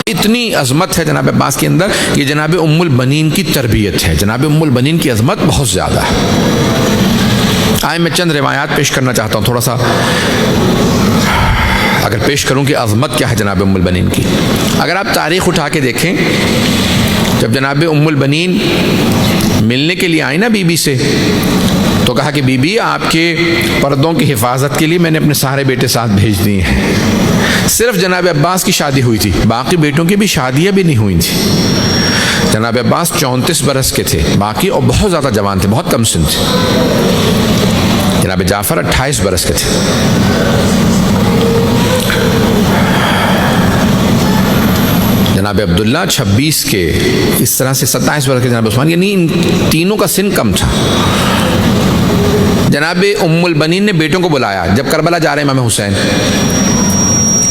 اتنی عظمت ہے جناب عباس کے اندر کہ جناب ام البنین کی تربیت ہے. جناب ام البنین کی عظمت بہت زیادہ ہے. آئے میں چند روایات پیش کرنا چاہتا ہوں، تھوڑا سا اگر پیش کروں کہ عظمت کیا ہے جناب ام البنین کی. اگر آپ تاریخ اٹھا کے دیکھیں، جب جناب ام البنین ملنے کے لیے آئی نا بی بی سے، تو کہا کہ بی بی آپ کے پردوں کی حفاظت کے لیے میں نے اپنے سارے بیٹے ساتھ بھیج دیے ہیں. صرف جناب عباس کی شادی ہوئی تھی، باقی بیٹوں کی بھی شادیاں بھی نہیں ہوئی تھیں. جناب عباس 34 برس کے تھے باقی، اور بہت زیادہ جوان تھے، بہت کم سن تھے. جناب جعفر 28 برس کے تھے. جناب عبداللہ 26 کے، اس طرح سے 27 برس کے جناب عثمان، یعنی ان تینوں کا سن کم تھا. جناب ام البنین نے بیٹوں کو بلایا جب کربلا جا رہے امام حسین،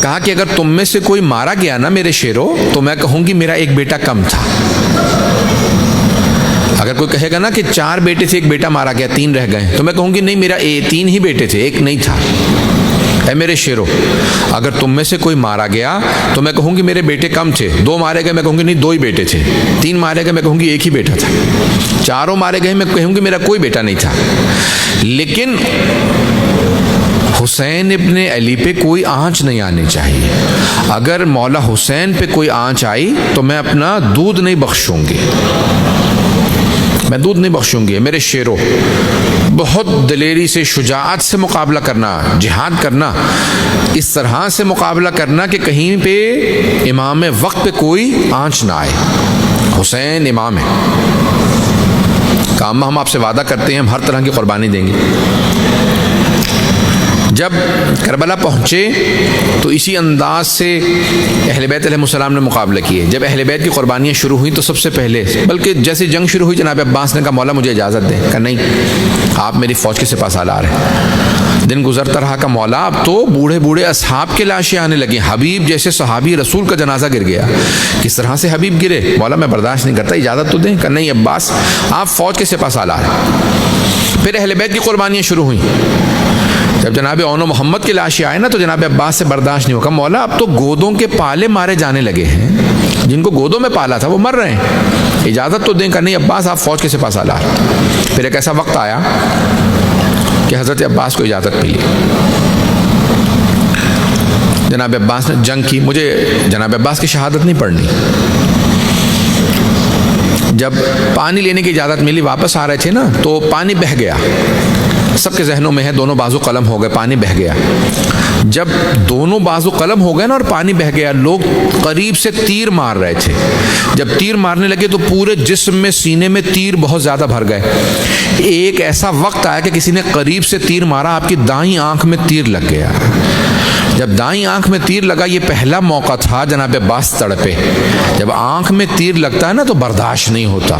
کہا کہ اگر تم میں سے کوئی مارا گیا نا میرے شیرو، تو میں کہوں گی میرا ایک بیٹا کم تھا. اگر کوئی کہے گا نا کہ 4 بیٹے تھے، ایک بیٹا مارا گیا، 3 رہ گئے، تو میں کہوں گی نہیں، میرا 3 ہی بیٹے تھے، ایک نہیں تھا. اے میرے شیرو، اگر تم میں سے کوئی مارا گیا تو میں کہوں گی میرے بیٹے کم تھے. 2 مارے گئے، میں کہوں گی نہیں 2 ہی بیٹے تھے. 3 مارے گئے، میں کہوں گی ایک ہی بیٹا تھا. 4 مارے گئے، میں کہوں گی میرا کوئی بیٹا نہیں تھا. لیکن حسین ابن علی پہ کوئی آنچ نہیں آنی چاہیے. اگر مولا حسین پہ کوئی آنچ آئی تو میں اپنا دودھ نہیں بخشوں گی، میں دودھ نہیں بخشوں گی. میرے شیرو، بہت دلیری سے، شجاعت سے مقابلہ کرنا، جہاد کرنا، اس طرح سے مقابلہ کرنا کہ کہیں پہ امام وقت پہ کوئی آنچ نہ آئے. حسین امام ہے. کام ہم آپ سے وعدہ کرتے ہیں ہم ہر طرح کی قربانی دیں گے. جب کربلا پہنچے تو اسی انداز سے اہل بیت علیہ السلام نے مقابلہ کیے. جب اہل بیت کی قربانیاں شروع ہوئیں تو سب سے پہلے، بلکہ جیسے جنگ شروع ہوئی، جناب عباس نے کہا مولا مجھے اجازت دیں. کہا نہیں، آپ میری فوج کے سپاہ سالار ہیں. دن گزرتا رہا کہ مولا اب تو بوڑھے بوڑھے اصحاب کے لاشیں آنے لگیں. حبیب جیسے صحابی رسول کا جنازہ گر گیا. کس طرح سے حبیب گرے؟ مولا میں برداشت نہیں کرتا، اجازت تو دیں. کہا نہیں عباس، آپ فوج کے سپاہ سالار ہیں. پھر اہل بیت کی قربانیاں شروع ہوئیں. جب جناب اون و محمد کی لاشیں آئے نا تو جناب عباس سے برداشت نہیں ہوگا. مولا اب تو گودوں کے پالے مارے جانے لگے ہیں، جن کو گودوں میں پالا تھا وہ مر رہے ہیں، اجازت تو دیں. کہ نہیں عباس، آپ فوج کے سپاہ سالار. پھر ایک ایسا وقت آیا کہ حضرت عباس کو اجازت ملی. جناب عباس نے جنگ کی. مجھے جناب عباس کی شہادت نہیں پڑھنی. جب پانی لینے کی اجازت ملی، واپس آ رہے تھے نا تو پانی بہہ گیا. سب کے ذہنوں میں ہے دونوں بازو قلم ہو گئے، پانی بہہ گیا. جب دونوں بازو قلم ہو گئے نا اور پانی بہہ گیا، لوگ قریب سے تیر مار رہے تھے. جب تیر مارنے لگے تو پورے جسم میں، سینے میں تیر بہت زیادہ بھر گئے. ایک ایسا وقت آیا کہ کسی نے قریب سے تیر مارا، آپ کی دائیں آنکھ میں تیر لگ گیا. جب دائیں آنکھ میں تیر لگا، یہ پہلا موقع تھا جناب عباس تڑپے. جب آنکھ میں تیر لگتا ہے نا تو برداشت نہیں ہوتا.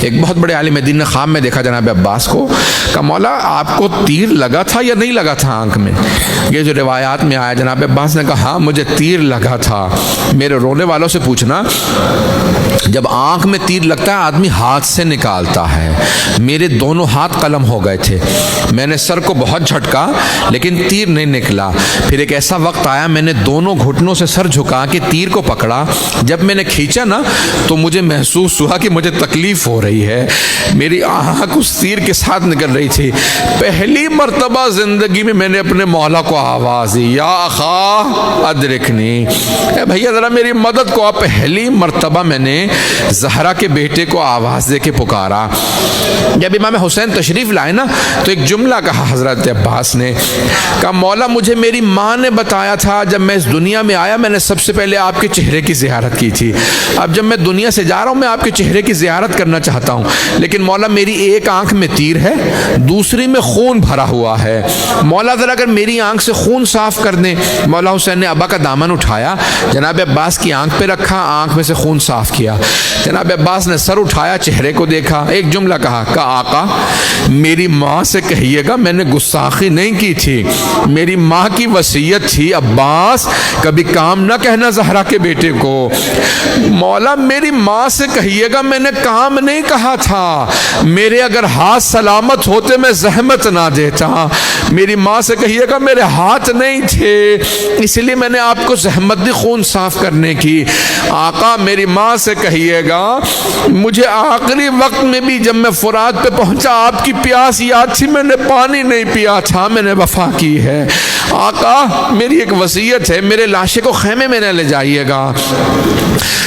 ایک بہت بڑے عالم دین نے خواب میں دیکھا جناب عباس کو. کہا مولا آپ کو تیر لگا تھا یا نہیں لگا تھا آنکھ میں؟ یہ جو روایات میں آیا، جناب عباس نے کہا ہاں مجھے تیر لگا تھا. میرے رونے والوں سے پوچھنا، جب آنکھ میں تیر لگتا ہے آدمی ہاتھ سے نکالتا ہے. میرے دونوں ہاتھ قلم ہو گئے تھے. میں نے سر کو بہت جھٹکا لیکن تیر نہیں نکلا. پھر ایک ایسا وقت آیا، میں نے دونوں گھٹنوں سے سر جھکا کے تیر کو پکڑا. جب میں نے کھینچا نا تو مجھے محسوس ہوا کہ مجھے تکلیف ہو رہی ہے. میری آنکھ اس تیر کے ساتھ نکل رہی تھی. پہلی مرتبہ زندگی میں نے اپنے مولا کو آواز دی، یا اخا ادرکنی، اے بھیا ذرا میری مدد کو. پہلی مرتبہ میں نے زہرا کے بیٹے کو آواز دے کے پکارا. جب امام حسین تشریف لائے نا تو ایک جملہ کہا حضرت عباس نے. کہا مولا مجھے میری ماں نے بتایا تھا جب میں اس دنیا میں آیا میں نے سب سے پہلے آپ کے چہرے کی زیارت کی تھی. اب جب میں دنیا سے جا رہا ہوں میں آپ کے چہرے کی زیارت کرنا چاہتا ہوں، لیکن مولا میری ایک آنکھ میں تیر ہے، دوسری میں خون بھرا ہوا ہے. مولا ذرا اگر میری آنکھ سے خون صاف کر دیں. مولا حسین نے ابا کا دامن اٹھایا، جناب عباس کی آنکھ پہ رکھا، آنکھ میں سے خون صاف کیا. جناب عباس نے سر اٹھایا، چہرے کو دیکھا، ایک جملہ کہا کہ آقا میری ماں سے کہیے گا میں نے گستاخی نہیں کی تھی، میری ماں کی وصیت وصیت تھی عباس کبھی کام نہ کہنا زہرا کے بیٹے کو. مولا میری ماں سے کہیے گا میں نے کام نہیں کہا تھا, میرے اگر ہاتھ سلامت ہوتے میں زحمت نہ دیتا. میری ماں سے کہیے گا میرے ہاتھ نہیں تھے اس لیے میں نے آپ کو زحمت دی خون صاف کرنے کی. آقا میری ماں سے کہیے گا مجھے آخری وقت میں بھی جب میں فرات پہ پہنچا آپ کی پیاس یاد تھی, میں نے پانی نہیں پیا تھا, میں نے وفا کی ہے. آقا میری ایک وصیت ہے, میرے لاشے کو خیمے میں نہ لے جائیے گا,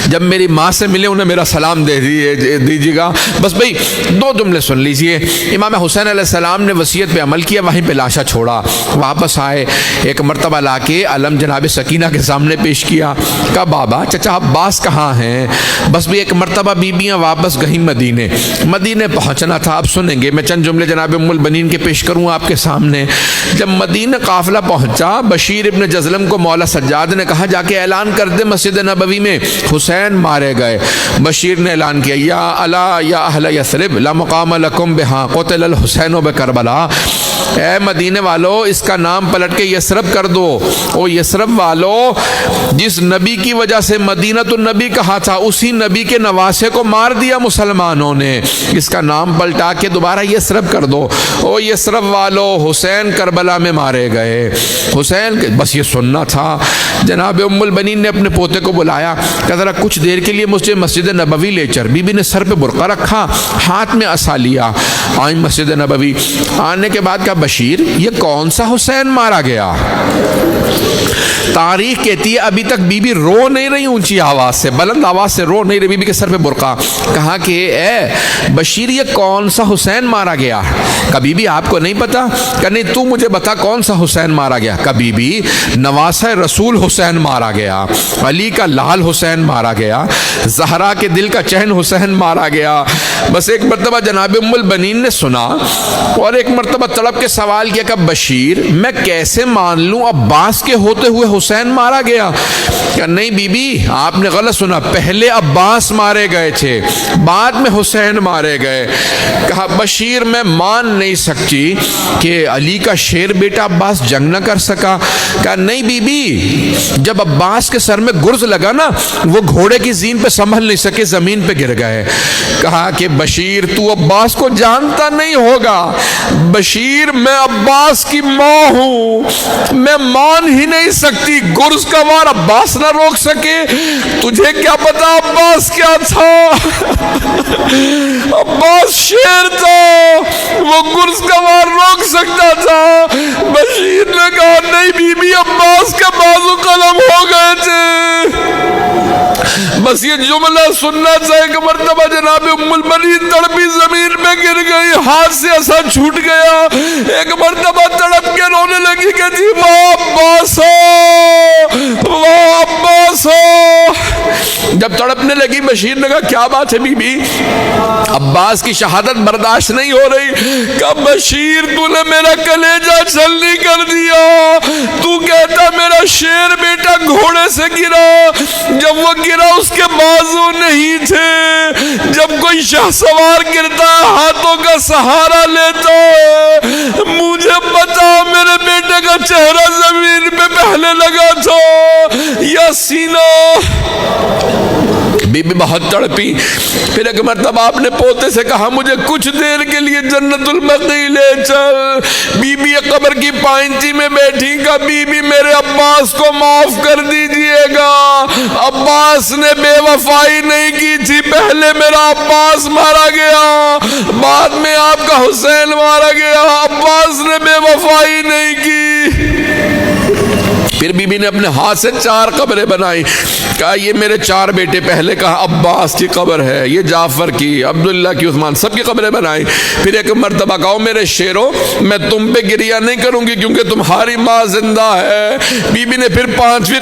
جب میری ماں سے ملے انہیں میرا سلام دے دیجیے گا. بس بھئی دو جملے سن لیجئے. امام حسین علیہ السلام نے وصیت پہ عمل کیا, وہیں پہ لاشا چھوڑا, واپس آئے, ایک مرتبہ لا کے علم جناب سکینہ کے سامنے پیش کیا. کہا بابا چچا عباس کہاں ہیں؟ بس بھی ایک مرتبہ بیبیاں واپس گئیں مدینے پہنچنا تھا. اب سنیں گے, میں چند جملے جناب ام البنین کے پیش کروں آپ کے سامنے. جب مدینہ قافلہ پہنچا, بشیر ابن جزلم کو مولا سجاد نے کہا جا کے اعلان کر دے مسجد نبوی میں حسین مارے گئے. بشیر نے اعلان کیا یا الا یا اہل یثرب لا مقام لکم بہا قتل الحسین بکربلا. اے مدینے والو اس کا نام پلٹ کے یثرب کر دو. او یثرب والو, جس نبی کی وجہ سے مدینہ النبی کہا تھا اسی نبی کے نواسے کو مار دیا مسلمانوں نے, اس کا نام پلٹا کے دوبارہ یثرب کر دو. او یثرب والو حسین کربلا میں مارے گئے. حسین بس یہ سننا تھا. جناب ام البنین نے اپنے پوتے کو بلایا, کہ ذرا کچھ دیر کے لیے مجھے مسجد نبوی لے چل. بی بی نے سر پہ برقع رکھا, ہاتھ میں عصا لیا, آئیں مسجد نبوی. آنے کے بعد کہا بشیر یہ کون سا حسین مارا گیا؟ تاریخ کہتی ہے ابھی تک بی بی رو نہیں رہی اونچی آواز سے, بلند آواز سے رو نہیں رہی, بی بی کے سر پہ برقع. کہا کہ اے بشیر یہ کون سا حسین مارا گیا؟ کہ بی بی آپ کو نہیں پتا؟ کہ نہیں تو مجھے بتا کون سا حسین مارا گیا. کہ بی بی نواسہ رسول حسین مارا گیا, علی کا لال حسین مارا گیا, زہرا کے دل کا چہن حسین مارا گیا. بس ایک مرتبہ جناب ام البنین نے سنا اور ایک مرتبہ تڑپ کے سوال کیا کہ بشیر میں کیسے مان لوں عباس کے ہوتے ہوئے حسین مارا گیا؟ کہ نہیں بی بی آپ نے غلط سنا, پہلے عباس مارے گئے تھے بعد میں حسین مارے گئے. کہا بشیر میں مان نہیں سکتی کہ علی کا شیر بیٹا عباس جنگ نہ کر سکا. کہا نہیں بی بی جب عباس کے سر میں گرز لگا نا وہ گھوڑے کی زین پہ سنبھل نہیں سکے, زمین پہ گر گئے. کہا کہ بشیر تو عباس کو جانتا نہیں ہوگا, بشیر میں عباس کی ماں ہوں, میں مان ہی نہیں سکتی گرز کا وار عباس نہ روک سکے. تجھے کیا پتا عباس کیا تھا؟ عباس شیر تھا, وہ گرز کا وار روک سکتا تھا. بشیر نے کہا نہیں بی بی عباس کے بازو قلم ہو گئے تھے. بس یہ جملہ سننا چاہے کہ مرتبہ جناب ام البنین تڑپی زمین پہ گر گئی, ہاتھ سے عصا چھوٹ گیا. ایک مرتبہ تڑپ کے رونے لگی کہ جی ماں عباس ہو, ماں عباس ہو. جب تڑپنے لگی بشیر نے کہا کیا بات ہے بی بی؟ عباس کی شہادت برداشت نہیں ہو رہی. کہ بشیر تو نے میرا کلیجہ چھلنی کر دیا, تو کہتا میرا شیر بیٹا گھوڑے سے گرا, جب وہ گرا اس کے بازو نہیں تھے. جب کوئی شاہ سوار گرتا ہاتھوں کا سہارا لیتا ہے, مجھے بتا میرے بیٹے کا چہرہ زمین پہ پہلے لگا تھا یا سینہ؟ بی بی بہت تڑپی. پھر ایک مرتبہ آپ نے پوتے سے کہا مجھے کچھ دیر کے لیے جنت البقیع لے چل. بی بی قبر کی پائنچی میں بیٹھی. کہ بی بی میرے عباس کو معاف کر دیجئے گا, عباس نے بے وفائی نہیں کی تھی, پہلے میرا عباس مارا گیا بعد میں آپ کا حسین مارا گیا, عباس نے بے وفائی نہیں کی. پھر بی بی نے اپنے ہاتھ سے 4 قبریں بنائی. کہا یہ میرے 4 بیٹے, پہلے کہا عباس کی قبر ہے, یہ جعفر کی, عبداللہ کی, عثمان, سب کی قبریں بنائی. پھر ایک مرتبہ کہا میرے شیرو میں تم پہ گریہ نہیں کروں گی کیونکہ تمہاری ماں زندہ ہے. بی بی نے پھر 5ویں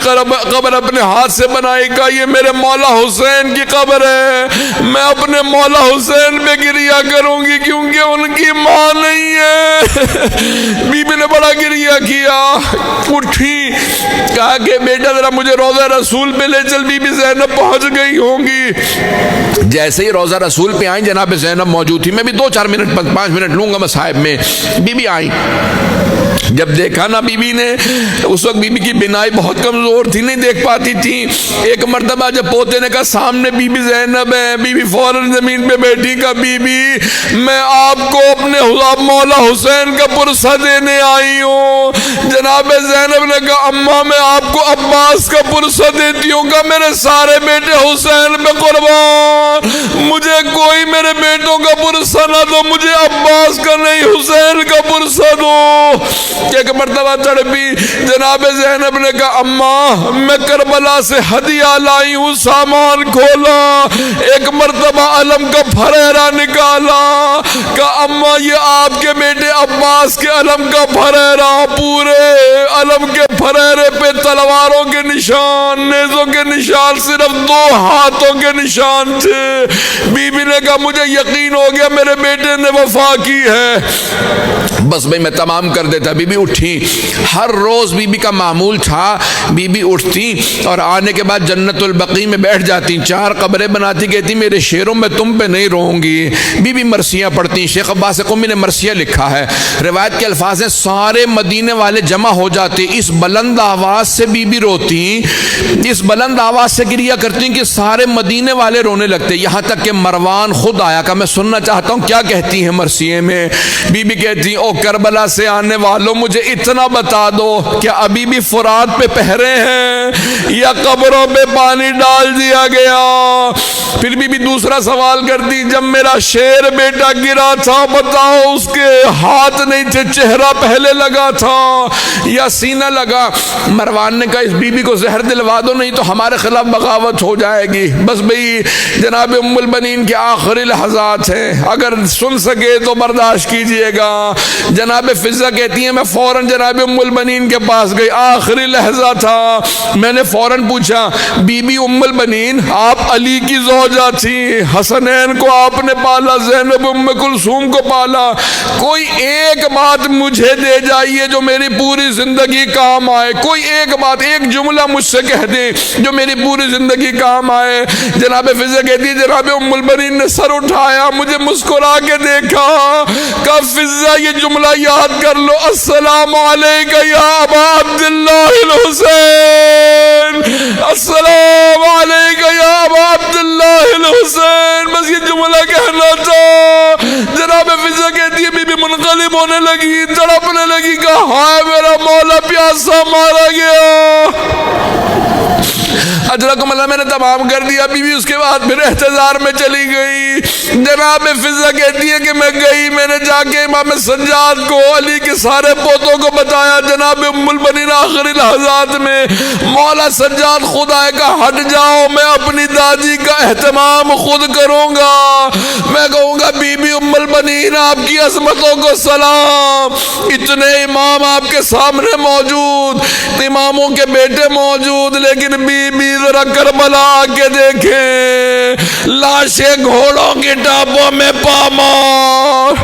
قبر اپنے ہاتھ سے بنائی. کہا یہ میرے مولا حسین کی قبر ہے, میں اپنے مولا حسین پہ گریہ کروں گی کیونکہ ان کی ماں نہیں ہے. بی بی نے بڑا گریہ کیا, اٹھی, کہا کہ بیٹا ذرا مجھے روضہ رسول پہ لے چل. بی بی زینب پہنچ گئی ہوں گی. جیسے ہی روضہ رسول پہ آئیں جناب زینب موجود تھی. میں بھی 2-4 منٹ 5 منٹ لوں گا مصاحب میں. بی بی آئیں, جب دیکھا نا بیوی نے، اس وقت بیوی کی بینائی بہت کمزور تھی، نہیں دیکھ پاتی تھی، ایک مرتبہ جب پوتے نے کہا سامنے بی بی زینب ہے، بی بی فوراً زمین پہ بیٹھی، کہا بی بی میں آپ کو اپنے مولا حسین کا پرسہ دینے آئی ہوں۔ جناب زینب نے کہا اماں میں آپ کو عباس کا پرسہ دیتی ہوں، کہا میرے سارے بیٹے حسین پہ قربان، مجھے کوئی میرے بیٹوں کا پرسہ نہ دو، مجھے عباس کا نہیں حسین کا پرسہ دو۔ ایک مرتبہ تڑپی، جناب زینب نے کہا اماں میں کربلا سے ہدیہ لائی ہوں، سامان کھولا، ایک مرتبہ علم کا پھریرا نکالا، کہا اماں یہ آپ کے بیٹے عباس کے علم کا پھریرا، پورے علم کے پھریرے پہ تلواروں کے نشان، نیزوں کے نشان، صرف 2 ہاتھوں کے نشان تھے۔ بی بی نے کہا مجھے یقین ہو گیا میرے بیٹے نے وفا کی ہے، بس بھئی میں تمام کر دیتا۔ بی بی اٹھی، ہر روز بی بی کا معمول تھا، بی بی اٹھتی اور آنے کے بعد جنت البقیع میں بیٹھ جاتی، 4 قبریں بناتی، کہتی میرے شیروں میں تم پہ نہیں روؤں گی۔ بی بی مرثیہ پڑھتی، شیخ عباس قمی نے مرثیہ لکھا ہے، روایت کے الفاظ ہیں سارے مدینے والے جمع ہو جاتے، اس بلند آواز سے بی بی روتی، اس بلند آواز سے گریہ کرتی کہ سارے مدینے والے رونے لگتے، یہاں تک کہ مروان خود آیا کہ میں سننا چاہتا ہوں کیا کہتی ہیں مرثیے میں۔ بی بی کہتی او کربلا سے آنے والوں مجھے اتنا بتا دو کہ ابھی بھی فرات پہ پہرے ہیں یا قبروں پہ پانی ڈال دیا گیا۔ پھر بی بی دوسرا سوال کرتی جب میرا شیر بیٹا گرا تھا بتاؤ اس کے ہاتھ نہیں تھے، چہرہ پہلے لگا تھا یا سینہ لگا؟ مروان نے کہا اس بی بی کو زہر دلوا دو نہیں تو ہمارے خلاف بغاوت ہو جائے گی۔ بس بھئی جناب ام البنین کے آخری لحظات ہیں، اگر سن سکے تو برداشت کیجئے گا۔ جناب فضہ کہتی ہیں میں فوراً جناب ام البنین کے پاس گئی، آخری لحظہ تھا، میں نے فوراً پوچھا بی بی ام البنین آپ علی کی زوجہ تھی، حسنین کو آپ نے پالا، زینب ام کلثوم کو پالا، کوئی ایک بات مجھے دے جائیے جو میری پوری زندگی کام آئے، کوئی ایک بات، ایک جملہ مجھ سے کہہ دیں جو میری پوری زندگی کام آئے۔ جناب فضہ کہتی ہے جناب ام البنین نے سر اٹھایا، مجھے مسکرا کے دیکھا، کہا فضہ یہ جملہ یاد کر لو، السلام علیکہ یا ابا عبداللہ الحسین، السلام علیکہ یا ابا عبداللہ الحسین، بس یہ جملہ کہنا تھا۔ جناب فضہ کہتی ہے بی بی منقلب ہونے لگی، تڑپنے لگی، کہا ہائے میرا مولا پیاسا مارا گیا۔ اجرکم اللہ میں نے تمام کر دیا۔ بی بی اس کے بعد پھر احتضار میں چلی گئی۔ جناب فضہ کہتی ہے کہ میں گئی، میں نے جا کے امام سجاد کو، علی کے سارے پوتوں کو بتایا۔ جناب ام البنین آخری لحظات میں مولا سجاد خود آئے گا ہٹ جاؤ میں اپنی دادی کا اہتمام خود کروں گا، میں کہوں گا بی بی ام البنین آپ کی عظمتوں کو سلام، اتنے امام آپ کے سامنے موجود، اماموں کے بیٹے موجود، لیکن بی بی ذرا کربلا آ کے دیکھیں، لاشیں گھوڑوں کی ٹاپوں میں پامال۔